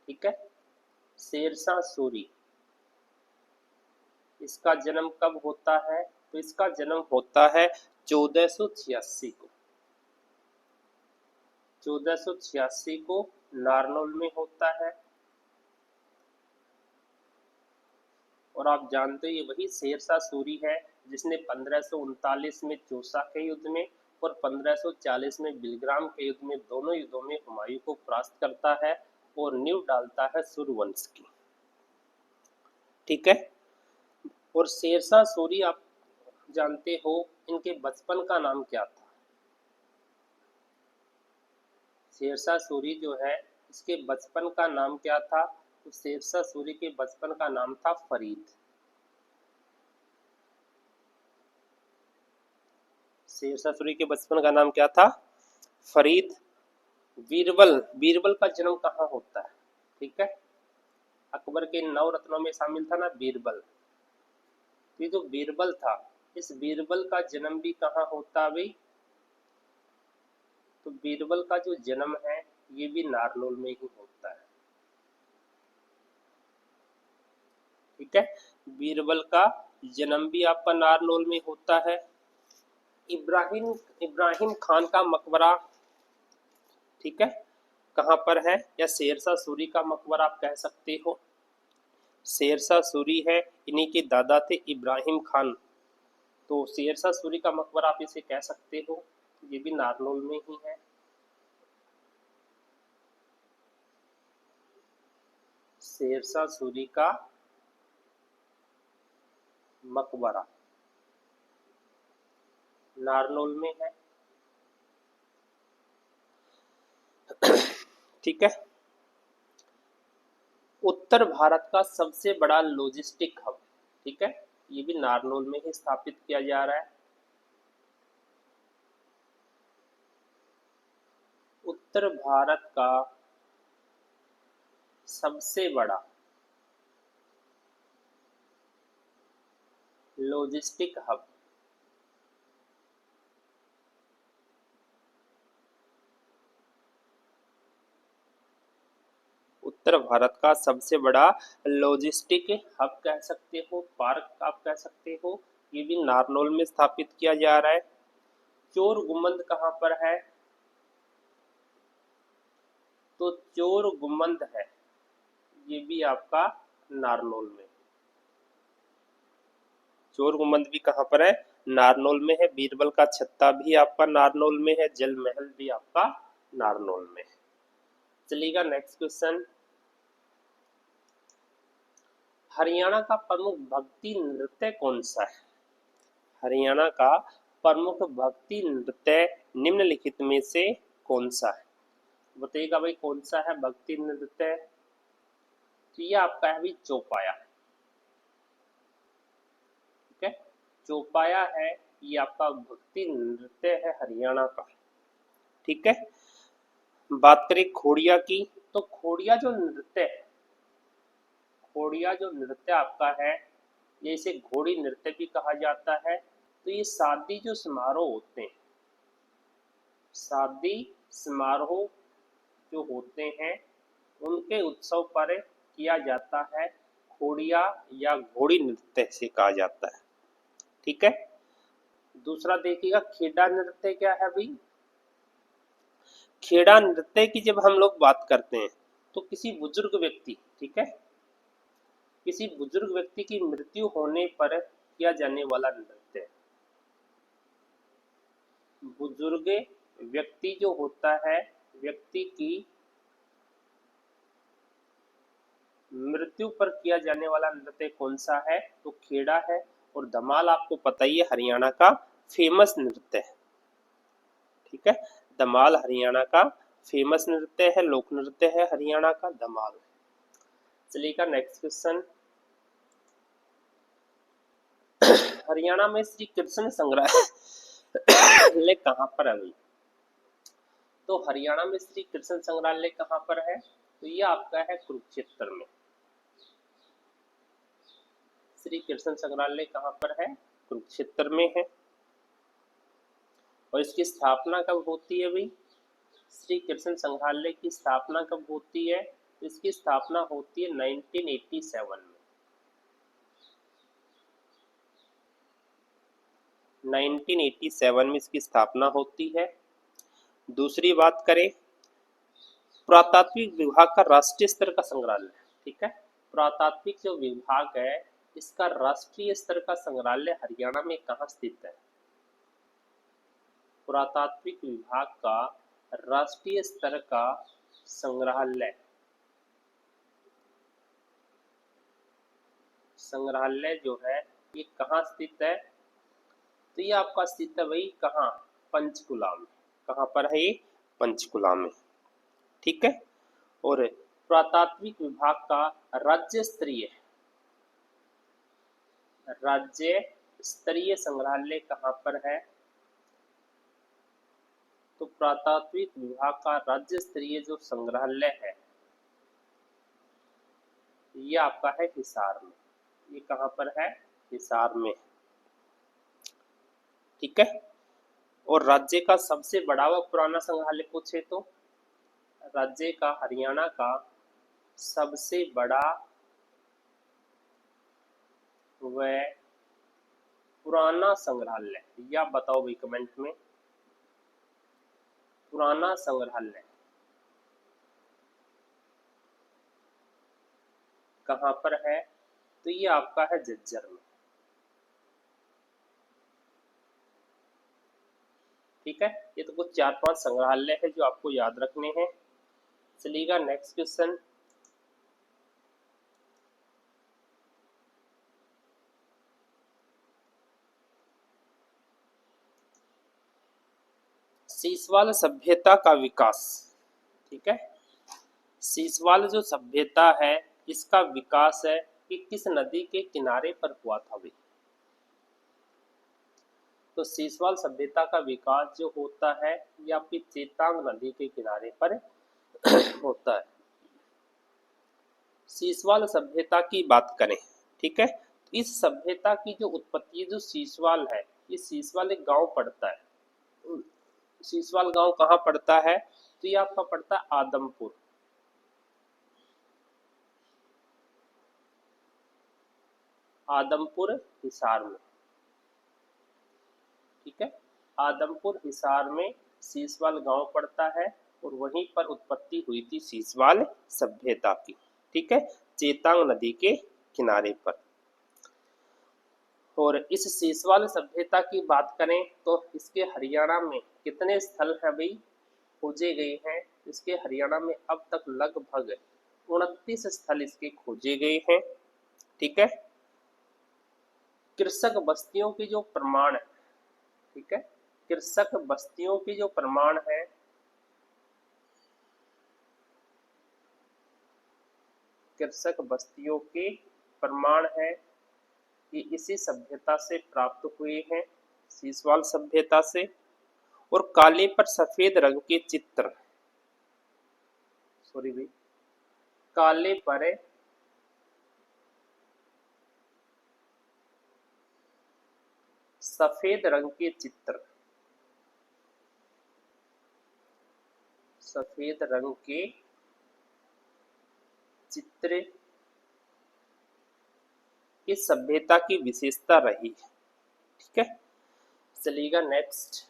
ठीक है। शेरशाह सूरी इसका जन्म कब होता है, तो इसका जन्म होता है 1486 को। 1486 को नारनौल में होता है। और आप जानते हो ये वही शेरशाह सूरी है जिसने 1539 में चौसा के युद्ध में और 1540 में बिलग्राम के युद्ध में, दोनों युद्धों में हुमायूं को परास्त करता है और नींव डालता है सूर्यवंश की। ठीक है। और शेरशाह सूरी आप जानते हो इनके बचपन का नाम क्या था, शेरशाह सूरी जो है इसके बचपन का नाम क्या था, तो शेरशाह सूरी के बचपन का नाम था फरीद। शेरशाह सूरी के बचपन का नाम क्या था, फरीद। बीरबल, बीरबल का जन्म कहाँ होता है, ठीक है। अकबर के 9 रत्नों में शामिल था ना बीरबल, ये जो बीरबल था इस बीरबल का जन्म भी कहाँ होता है भाई, तो बीरबल का जो जन्म है ये भी नारनौल में ही होता है। ठीक है। बीरबल का जन्म भी आपका नारनौल में होता है। इब्राहिम इब्राहिम खान का मकबरा, ठीक है, कहाँ पर है, या शेरशाह सूरी का मकबरा आप कह सकते हो। शेरशाह सूरी है, इन्हीं के दादा थे इब्राहिम खान, तो शेरशाह सूरी का मकबरा आप इसे कह सकते हो, ये भी नारनौल में ही है। शेरशाह सूरी का मकबरा नारनौल में है। ठीक है। उत्तर भारत का सबसे बड़ा लॉजिस्टिक हब, ठीक है, ये भी नारनौल में ही स्थापित किया जा रहा है। उत्तर भारत का सबसे बड़ा लॉजिस्टिक हब, उत्तर भारत का सबसे बड़ा लॉजिस्टिक हब कह सकते हो, पार्क आप कह सकते हो, ये भी नारनौल में स्थापित किया जा रहा है। चोर गुम्बद कहाँ पर है, तो चोर गुम्बद है ये भी आपका नारनौल में। चोर गुम्बद भी कहाँ पर है, नारनौल में है। बीरबल का छत्ता भी आपका नारनौल में है। जल महल भी आपका नारनौल में है। चलिएगा नेक्स्ट क्वेश्चन। हरियाणा का प्रमुख भक्ति नृत्य कौन सा है, हरियाणा का प्रमुख भक्ति नृत्य निम्नलिखित में से कौन सा है, बताइएगा भाई कौन सा है भक्ति नृत्य, तो ये आपका है भाई चौपाया। ठीक है, चौपाया है ये आपका भक्ति नृत्य है हरियाणा का। ठीक है। बात करें खोड़िया की, तो खोड़िया जो नृत्य है, खोड़िया जो नृत्य आपका है ये इसे घोड़ी नृत्य भी कहा जाता है। तो ये शादी जो समारोह होते हैं, शादी समारोह जो होते हैं उनके उत्सव पर किया जाता है खोड़िया या घोड़ी नृत्य से कहा जाता है। ठीक है। दूसरा देखिएगा खेड़ा नृत्य क्या है भाई, खेड़ा नृत्य की जब हम लोग बात करते हैं तो किसी बुजुर्ग व्यक्ति, ठीक है, किसी बुजुर्ग व्यक्ति की मृत्यु होने पर किया जाने वाला नृत्य। बुजुर्ग व्यक्ति जो होता है, व्यक्ति की मृत्यु पर किया जाने वाला नृत्य कौन सा है? तो खेड़ा है। और धमाल आपको पता ही है हरियाणा का फेमस नृत्य है, ठीक है। धमाल हरियाणा का फेमस नृत्य है, लोक नृत्य है हरियाणा का धमाल। चलिएगा नेक्स्ट क्वेश्चन। हरियाणा में श्री कृष्ण संग्रहालय कहाँ पर है भाई? तो हरियाणा में श्री कृष्ण संग्रहालय कहाँ पर है? तो ये आपका है कुरुक्षेत्र में। श्री कृष्ण संग्रहालय कहाँ पर है? कुरुक्षेत्र में है। और इसकी स्थापना कब होती है भाई? श्री कृष्ण संग्रहालय की स्थापना कब होती है? इसकी स्थापना होती है 1987 में। 1987 में इसकी स्थापना होती है। दूसरी बात करें, पुरातात्विक विभाग का राष्ट्रीय स्तर का संग्रहालय, ठीक है। पुरातात्विक जो विभाग है इसका राष्ट्रीय स्तर का संग्रहालय हरियाणा में कहाँ स्थित है? पुरातात्विक विभाग का राष्ट्रीय स्तर का संग्रहालय जो है ये कहाँ स्थित है? तो ये आपका स्थित है भाई कहाँ? पंचकुला में। कहाँ पर है ये? पंचकुला में, ठीक है। और पुरातात्विक विभाग का राज्य स्तरीय संग्रहालय कहाँ पर है? तो पुरातात्विक विभाग का राज्य स्तरीय जो संग्रहालय है ये आपका है हिसार में। ये कहाँ पर है? हिसार में, ठीक है। और राज्य का सबसे बड़ा व पुराना संग्रहालय पूछे तो राज्य का हरियाणा का सबसे बड़ा व पुराना संग्रहालय, या बताओ भाई कमेंट में। पुराना संग्रहालय कहाँ पर है? तो ये आपका है झज्जर में, ठीक है। ये तो कुछ 4-5 संग्रहालय है जो आपको याद रखने हैं। चलिएगा नेक्स्ट क्वेश्चन। सीसवाल सभ्यता का विकास, ठीक है। सीसवाल जो सभ्यता है इसका विकास है कि किस नदी के किनारे पर हुआ था भाई? तो सीसवाल सभ्यता का विकास जो होता है ये आपकी चेतांग नदी के किनारे पर होता है। सीसवाल सभ्यता की बात करें, ठीक है। इस सभ्यता की जो उत्पत्ति जो सीसवाल है, ये सीसवाल एक गांव पड़ता है। सीसवाल गांव कहाँ पड़ता है? तो ये आपका पड़ता है आदमपुर। आदमपुर हिसार में, ठीक है। आदमपुर हिसार में सीसवाल गांव पड़ता है और वहीं पर उत्पत्ति हुई थी सीसवाल सभ्यता की, ठीक है। चेतांग नदी के किनारे पर। और इस सीसवाल सभ्यता की बात करें तो इसके हरियाणा में कितने स्थल है भाई खोजे गए हैं? इसके हरियाणा में अब तक लगभग 29 स्थल इसके खोजे गए हैं, ठीक है। कृषक बस्तियों की जो प्रमाण है, ठीक है, कृषक बस्तियों की जो प्रमाण है कृषक बस्तियों के प्रमाण है ये इसी सभ्यता से प्राप्त हुए हैं, सीसवाल सभ्यता से। और काले पर सफेद रंग के चित्र, सॉरी भाई, काले पर सफेद रंग के चित्र, सफेद रंग के चित्र इस सभ्यता की विशेषता रही, ठीक है। चलिएगा नेक्स्ट।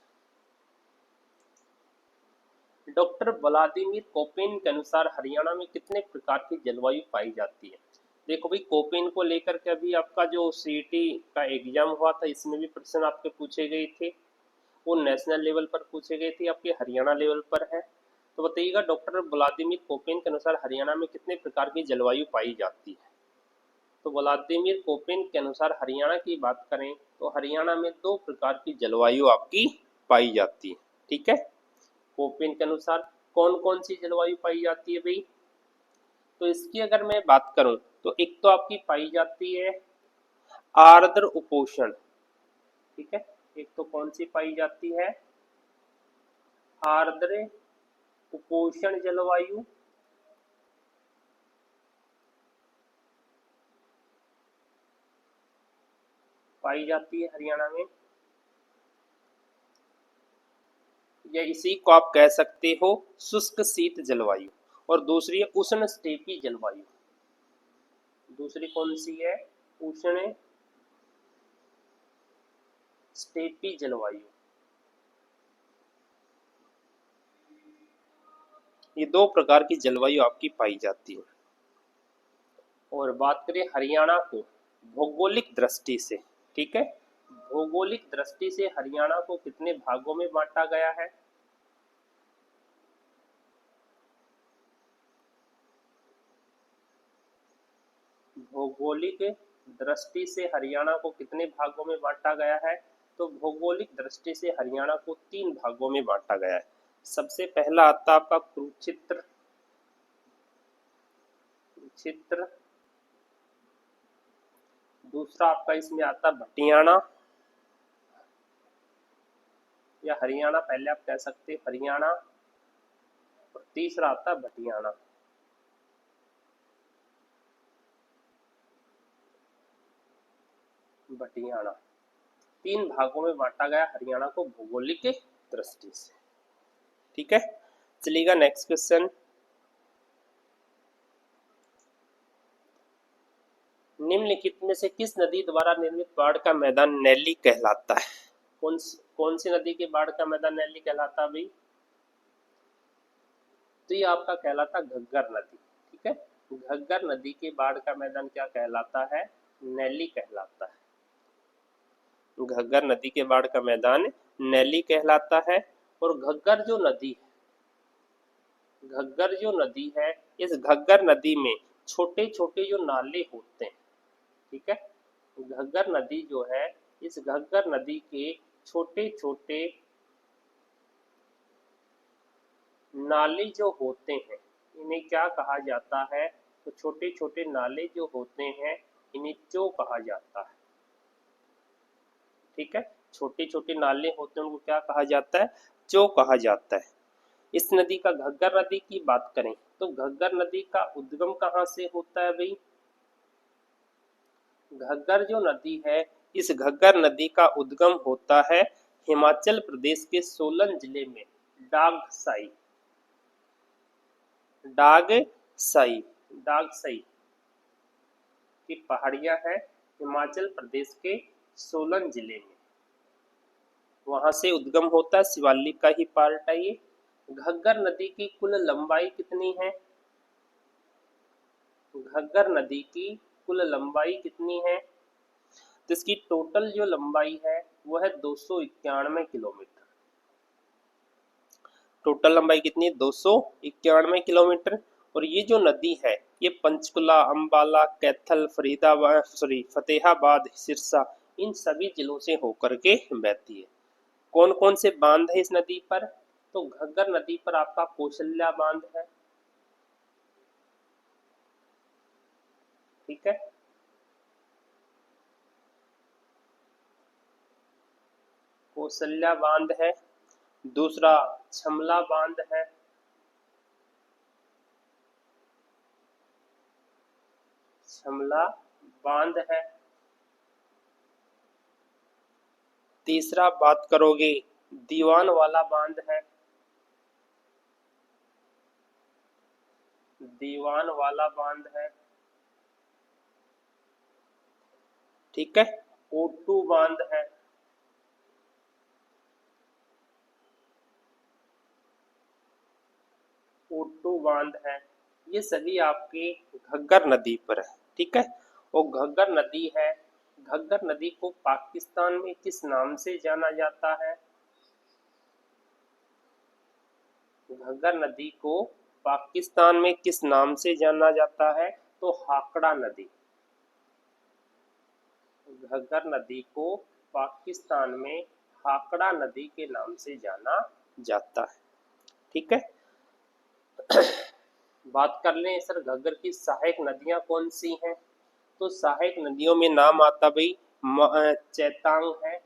डॉक्टर व्लादिमीर कोपेन के अनुसार हरियाणा में कितने प्रकार की जलवायु पाई जाती है? देखो भाई कोपेन को लेकर के अभी आपका जो सीईटी का एग्जाम हुआ था इसमें भी प्रश्न आपके पूछे गए थे। वो नेशनल लेवल पर पूछे गए थे, आपके हरियाणा लेवल पर है। तो बताइएगा डॉक्टर व्लादिमीर कोपेन के अनुसार हरियाणा में कितने प्रकार की जलवायु पाई जाती है। तो व्लादिमीर कोपेन के अनुसार हरियाणा की बात करें तो हरियाणा में 2 प्रकार की जलवायु आपकी पाई जाती है। ठीक है, कोपेन के अनुसार कौन कौन सी जलवायु पाई जाती है भाई। तो इसकी अगर मैं बात करूं तो एक तो आपकी पाई जाती है आर्द्र उपोष्ण। ठीक है, एक तो कौन सी पाई जाती है, आर्द्र उपोष्ण जलवायु। पाई जाती है हरियाणा में, या इसी को आप कह सकते हो शुष्क शीत जलवायु। और दूसरी है उष्ण स्टेपी जलवायु। दूसरी कौन सी है, उष्ण स्टेपी जलवायु। ये 2 प्रकार की जलवायु आपकी पाई जाती है। और बात करें हरियाणा को भौगोलिक दृष्टि से, ठीक है, भौगोलिक दृष्टि से हरियाणा को कितने भागों में बांटा गया है। भौगोलिक दृष्टि से हरियाणा को कितने भागों में बांटा गया है। तो भौगोलिक दृष्टि से हरियाणा को 3 भागों में बांटा गया है। सबसे पहला आता आपका कुरुक्षेत्र, दूसरा आपका इसमें आता भटियाणा या हरियाणा, पहले आप कह सकते हैं हरियाणा, और तीसरा आता भटियाणा। भटियाणा 3 भागों में बांटा गया हरियाणा को भौगोलिक दृष्टि से। ठीक है, चलिएगा नेक्स्ट क्वेश्चन। निम्नलिखित में से किस नदी द्वारा निर्मित बाढ़ का मैदान नैली कहलाता है। कौन सी नदी के बाढ़ का मैदान नैली कहलाता है भाई। तो ये आपका कहलाता घग्गर नदी। ठीक है, घग्गर नदी के बाढ़ का मैदान क्या कहलाता है, नैली कहलाता है। घग्गर नदी के बाढ़ का मैदान नैली कहलाता है। और घग्गर जो नदी है, इस घग्गर नदी में छोटे छोटे जो नाले होते हैं, ठीक है, घग्गर नदी जो है, इस घग्गर नदी के छोटे छोटे नाले जो होते हैं इन्हें क्या कहा जाता है। तो छोटे छोटे नाले जो होते हैं इन्हें चो कहा जाता है। ठीक है, छोटे छोटे नाले होते हैं उनको क्या कहा जाता है, चो कहा जाता है। इस नदी का घग्गर नदी की बात करें तो घग्गर नदी का उद्गम कहाँ से होता है भाई। घग्गर जो नदी है, इस घग्गर नदी का उद्गम होता है हिमाचल प्रदेश के सोलन जिले में डागसाई की पहाड़ियां है हिमाचल प्रदेश के सोलन जिले में, वहां से उद्गम होता है, शिवालिक का ही पार्ट है ये। घग्गर नदी की कुल लंबाई कितनी है, घग्गर नदी की कुल लंबाई कितनी है। तो इसकी टोटल जो लंबाई है वो है 291 किलोमीटर। टोटल लंबाई कितनी है, 291 किलोमीटर। और ये जो नदी है ये पंचकुला, अंबाला, कैथल, फतेहाबाद, सिरसा, इन सभी जिलों से होकर के बहती है। कौन कौन से बांध है इस नदी पर। तो घग्गर नदी पर आपका कौशल्या बांध है। ठीक है, कौशल्या बांध है। दूसरा छमला बांध है। छमला बांध है। तीसरा बात करोगे दीवान वाला बांध है। दीवान वाला बांध है। ठीक है, ओटू बांध है। ओटू बांध है। ये सभी आपके घग्गर नदी पर है। ठीक है, वो घग्गर नदी है। घग्गर नदी को पाकिस्तान में किस नाम से जाना जाता है। घग्गर नदी को पाकिस्तान में किस नाम से जाना जाता है? तो हाकड़ा नदी। घग्गर नदी को पाकिस्तान में हाकड़ा नदी के नाम से जाना जाता है। ठीक है। बात कर लें सर घग्गर की सहायक नदियां कौन सी हैं? तो सहायक नदियों में नाम आता भाई चेतांग है,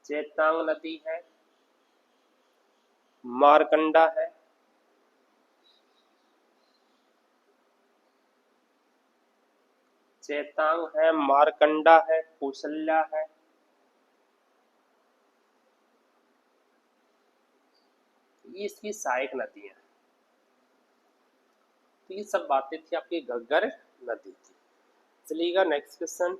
चेतांग नदी है, मारकंडा है, चेतांग है, मारकंडा है, कौशल्या है। ये इसकी सहायक नदियां। तो ये सब बातें थी आपकी घग्गर नदी की। चलिएगा नेक्स्ट क्वेश्चन।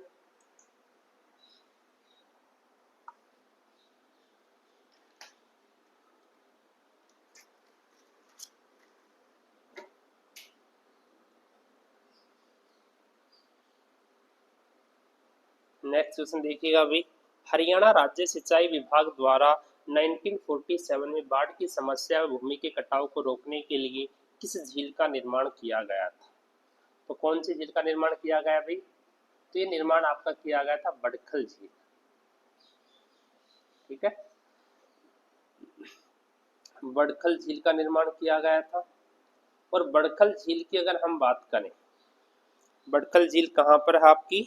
नेक्स्ट क्वेश्चन देखिएगा अभी। हरियाणा राज्य सिंचाई विभाग द्वारा 1947 में बाढ़ की समस्या व भूमि के कटाव को रोकने के लिए किस झील का निर्माण किया गया था? तो कौन सी झील का निर्माण किया गया भाई? तो ये निर्माण आपका किया गया था बड़खल झील। ठीक है, बड़खल झील का निर्माण किया गया था। और बड़खल झील की अगर हम बात करें, बड़खल झील कहाँ पर है आपकी?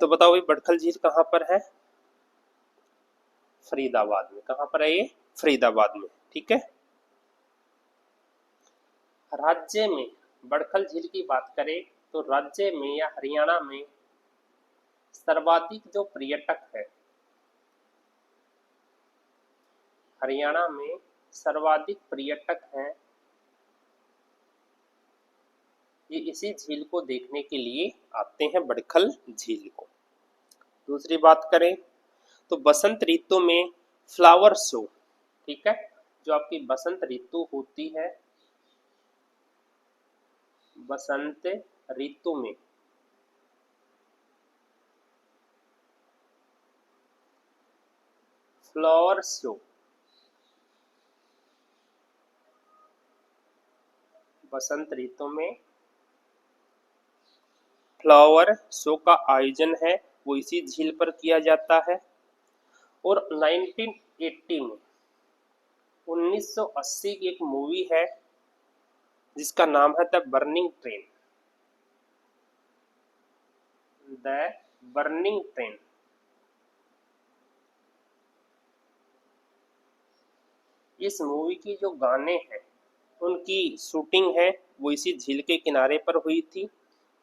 तो बताओ भाई बड़खल झील कहाँ पर है? फरीदाबाद में। कहाँ पर है ये? फरीदाबाद में। ठीक है। राज्य में बड़खल झील की बात करें तो राज्य में या हरियाणा में सर्वाधिक जो पर्यटक है, हरियाणा में सर्वाधिक पर्यटक हैं, ये इसी झील को देखने के लिए आते हैं, बड़खल झील को। दूसरी बात करें तो बसंत ऋतु में फ्लावर शो। ठीक है, जो आपकी बसंत ऋतु होती है, बसंत ऋतु में फ्लावर शो, बसंत ऋतु में फ्लावर शो का आयोजन है वो इसी झील पर किया जाता है। और 1980 में 1980 की एक मूवी है जिसका नाम है the burning train. The burning train. इस मूवी की जो गाने हैं उनकी शूटिंग है वो इसी झील के किनारे पर हुई थी।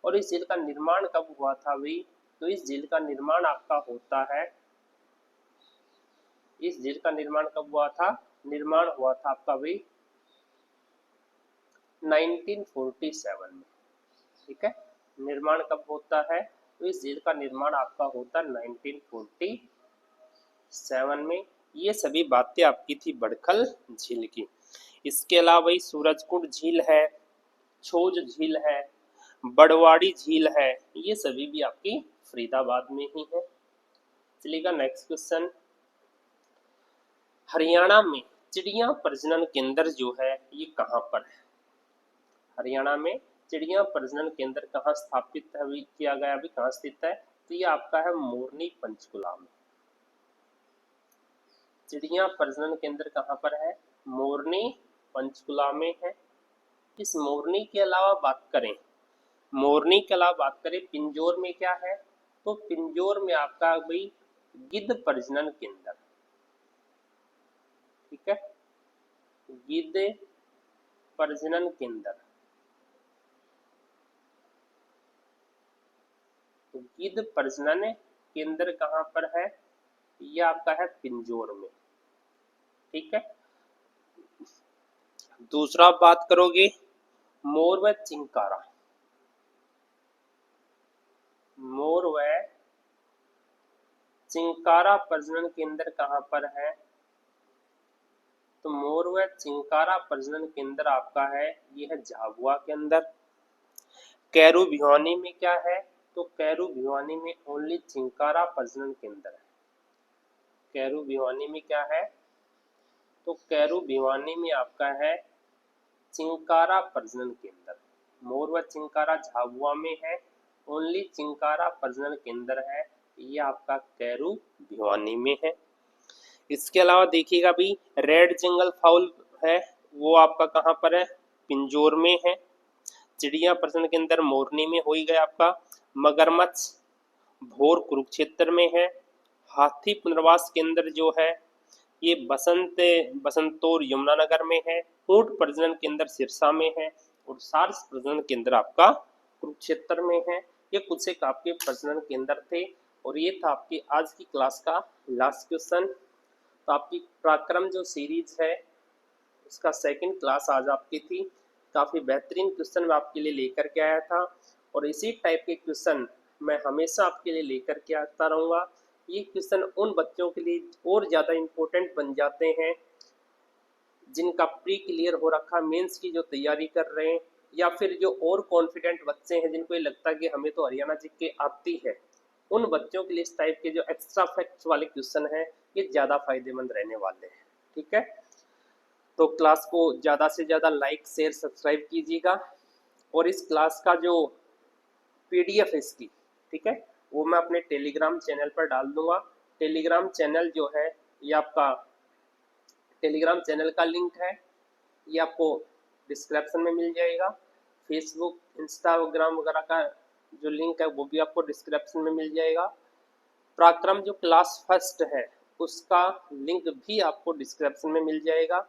और इस झील का निर्माण कब हुआ था भाई? तो इस झील का निर्माण आपका होता है, इस झील का निर्माण कब हुआ था? निर्माण हुआ था आपका भाई 1947 में। ठीक है, निर्माण कब होता है? तो इस झील का निर्माण आपका होता है 1947 में। ये सभी बातें आपकी थी बड़खल झील की। इसके अलावा ही सूरजकुंड झील है, छोज झील है, बड़वाड़ी झील है, ये सभी भी आपकी फरीदाबाद में ही है। चलिएगा नेक्स्ट क्वेश्चन। हरियाणा में चिड़िया प्रजनन केंद्र जो है ये कहाँ पर है? हरियाणा में चिड़िया प्रजनन केंद्र कहाँ स्थापित किया गया, अभी कहाँ स्थित है? तो ये आपका है मोरनी पंचकुला में। चिड़िया प्रजनन केंद्र कहाँ पर है? मोरनी पंचकुला में है। इस मोरनी के अलावा बात करें, मोरनी के अलावा बात करें पिंजौर में क्या है? तो पिंजौर में आपका भाई गिद्ध प्रजनन केंद्र। ठीक है, गिद्ध प्रजनन केंद्र। तो गिद्ध प्रजनन केंद्र कहाँ पर है? ये आपका है पिंजौर में। ठीक है। दूसरा बात करोगे मोर व चिंकारा। मोर व चिंकारा प्रजनन केंद्र कहाँ पर है? तो मोर व चिंकारा प्रजनन केंद्र आपका है ये है झाबुआ के अंदर। कैरू भिवानी में क्या है? तो कैरू भिवानी में ओनली चिंकारा प्रजनन केंद्र है। कैरू भिवानी में क्या है? तो कैरू भिवानी में आपका है चिंकारा प्रजनन केंद्र। मोर व चिंकारा झाबुआ में है, ओनली चिंकारा प्रजनन केंद्र है, ये आपका कैरू भिवानी में है। इसके अलावा देखिएगा भी रेड जंगल फाउल है, वो आपका कहाँ पर है? पिंजौर में है। चिड़िया प्रजनन केंद्र मोरनी में हो ही गया आपका। मगरमच्छ भोर कुरुक्षेत्र में है। हाथी पुनर्वास केंद्र जो है ये बसंतौर यमुनानगर में है। ऊंट प्रजनन केंद्र सिरसा में है और सारस प्रजनन केंद्र आपका कुरुक्षेत्र में है। ये कुछ एक आपके प्रजनन केंद्र थे और ये था आपकी आज की क्लास का लास्ट क्वेश्चन। तो आपकी पराक्रम जो सीरीज है उसका सेकंड क्लास आज आपकी थी। काफ़ी बेहतरीन क्वेश्चन मैं आपके लिए लेकर के आया था और इसी टाइप के क्वेश्चन मैं हमेशा आपके लिए लेकर के आता रहूँगा। ये क्वेश्चन उन बच्चों के लिए और ज़्यादा इम्पोर्टेंट बन जाते हैं जिनका प्री क्लियर हो रखा, मेंस की जो तैयारी कर रहे हैं, या फिर जो और कॉन्फिडेंट बच्चे हैं जिनको ये लगता है कि हमें तो हरियाणा जीके आती है। उन बच्चों के लिए इस टाइप के जो एक्स्ट्रा फैक्ट्स वाले क्वेश्चन हैं ये ज़्यादा फायदेमंद रहने वाले हैं। ठीक है, तो क्लास को ज़्यादा से ज़्यादा लाइक शेयर सब्सक्राइब कीजिएगा और इस क्लास का जो PDF है इसकी, ठीक है, वो मैं अपने टेलीग्राम चैनल पर डाल दूंगा। टेलीग्राम चैनल जो है ये आपका टेलीग्राम चैनल का लिंक है, ये आपको डिस्क्रिप्शन में मिल जाएगा। फेसबुक इंस्टाग्राम वगैरह का जो लिंक है वो भी आपको डिस्क्रिप्शन में मिल जाएगा। पराक्रम जो क्लास फर्स्ट है उसका लिंक भी आपको डिस्क्रिप्शन में मिल जाएगा।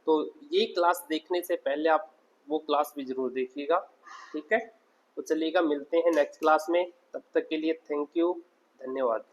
तो ये क्लास देखने से पहले आप वो क्लास भी जरूर देखिएगा। ठीक है, तो चलिएगा मिलते हैं नेक्स्ट क्लास में, तब तक के लिए थैंक यू, धन्यवाद।